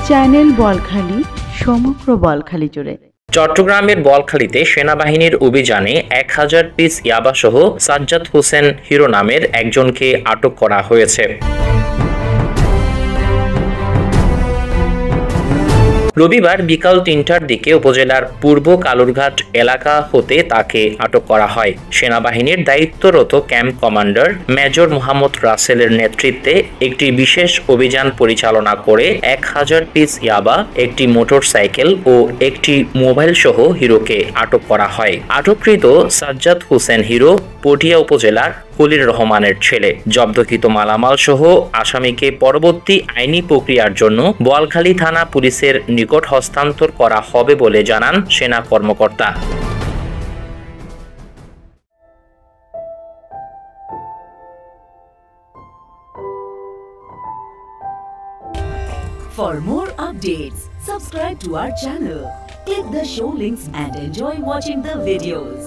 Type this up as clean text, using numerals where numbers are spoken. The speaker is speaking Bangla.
চ্যানেল বলখালি সমগ্র বলখালি জুড়ে। চট্টগ্রামের বলখালীতে সেনাবাহিনীর অভিযানে 1000 পিস ইয়াবাসহ সাজ্জাদ হোসেন হিরো নামের একজনকে আটক করা হয়েছে। রবিবার বিকাল 3টার দিকে উপজেলার পূর্ব কালুরঘাট এলাকা হতে তাকে আটক করা হয়। সেনাবাহিনীর দায়িত্বরত ক্যাম্প কমান্ডার মেজর মোহাম্মদ রাসেলের নেতৃত্বে একটি বিশেষ অভিযান পরিচালনা করে 1000 পিস ইয়াবা, একটি মোটরসাইকেল ও একটি মোবাইল সহ হিরোকে আটক করা হয়। আটককৃত সাজ্জাদ হোসেন হিরো পটিয়া উপজেলার খলিল রহমানের ছেলে। জব্দকৃত মালামাল সহ আসামিকে পরবর্তী আইনি প্রক্রিয়ার জন্য বোয়ালখালী থানা পুলিশের নিকট হস্তান্তর করা হবে বলে জানান সেনা কর্মকর্তা। For more updates, subscribe to our channel, click the show links and enjoy watching the videos.